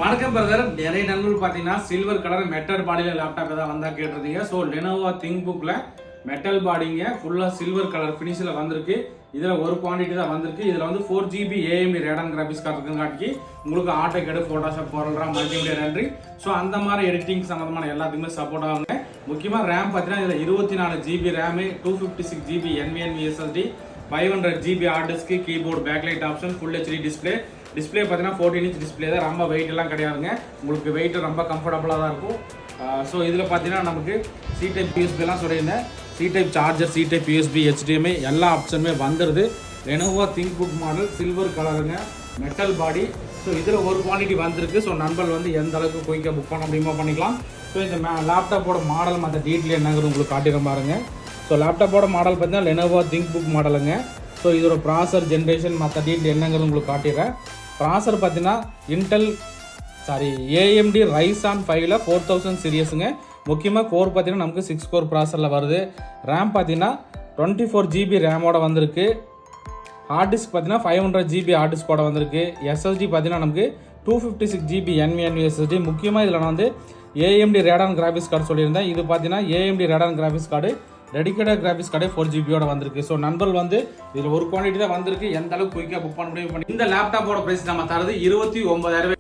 வணக்கம் பிரதர். நிறைய நண்பர்கள் பார்த்தீங்கன்னா சில்வர் கலர் மெட்டல் பாடியில் லேப்டாப் தான் வந்தால் கேட்டிருந்தீங்க. ஸோ லெனோவோ திங்க்புக்கில் மெட்டல் பாடிங்க ஃபுல்லாக சில்வர் கலர் ஃபினிஷில் வந்திருக்கு. இதில் ஒரு குவான்டிட்டி தான் வந்திருக்கு. இதில் வந்து 4GB AMD RADEON graphics card இருக்குன்னு காட்டி உங்களுக்கு ஆட்டோகேட், ஃபோட்டோஷாப், போரல்ரா, மல்டிமீடியா நன்றி. ஸோ அந்த மாதிரி எடிட்டிங் சம்மந்தமான எல்லாத்துக்குமே சப்போர்ட் ஆகுங்க. முக்கியமாக ரேம் பார்த்தீங்கன்னா இதில் 24GB RAM, 256GB NVMe SSD, 500GB hard disk, keyboard, backlight option, full HD display பார்த்தீங்கன்னா 14 inch டிஸ்பிளே தான். ரொம்ப வெயிட் எல்லாம் கிடையாதுங்க. உங்களுக்கு வெயிட் ரொம்ப கம்ஃபர்டபுளாக தான் இருக்கும். ஸோ இதில் பார்த்தீங்கன்னா நமக்கு C டைப் USB எல்லாம் சொல்லியிருந்தேன். C type charger, C type USB, HDMI எல்லா ஆப்ஷனுமே வந்துடுது. லெனோவோ திங்க்புக் மாடல் சில்வர் கலருங்க, மெட்டல் பாடி. ஸோ இதில் ஒரு குவான்டிட்டி வந்திருக்கு. ஸோ நண்பர்கள் வந்து எந்த அளவுக்கு குயிக்காக புக் பண்ண முடியுமோ பண்ணிக்கலாம். ஸோ இந்த லேப்டாப்போட மாடல் மற்ற டீட்டெயில் என்னங்கிறது உங்களுக்கு காட்டிடுறேன் பாருங்க. ஸோ லேப்டாப்போட மாடல் பார்த்தீங்கன்னா லெனோவோ திங்க்புக் மாடலுங்க. ஸோ இதோட ப்ராசர் ஜென்ரேஷன் மற்ற டீட்டெயில் என்னங்கிறது உங்களுக்கு காட்டிடுறேன். ப்ராசர் பார்த்தீங்கன்னா AMD Ryzen 5ல் 4000 சீரியஸுங்க. முக்கியமாக கோர் பார்த்தீங்கன்னா நமக்கு 6 கோர் ப்ராசரில் வருது. ரேம் பார்த்தீங்கன்னா 24GB ரேமோட வந்திருக்கு. ஹார்ட் டிஸ்க் பார்த்தீங்கன்னா 500GB ஹார்ட் டிஸ்கோட வந்திருக்கு. SSD பார்த்தீங்கன்னா நமக்கு 256GB NVMe SSD. முக்கியமாக இதில் நான் வந்து AMD RADEON கிராபிக்ஸ் கார்டு சொல்லியிருந்தேன். இது பார்த்தீங்கன்னா AMD RADEON graphics card dedicated graphics கார்டே 4GBயோட வந்திருக்கு. ஸோ நண்பர்கள் வந்து இதில் ஒரு குவான்டிட்டி தான் வந்திருக்கு. எந்த அளவுக்கு குயிக்காக புக் பண்ண முடியும். இந்த லேப்டாப்போட பிரைஸ் நம்ம தரது 29,000.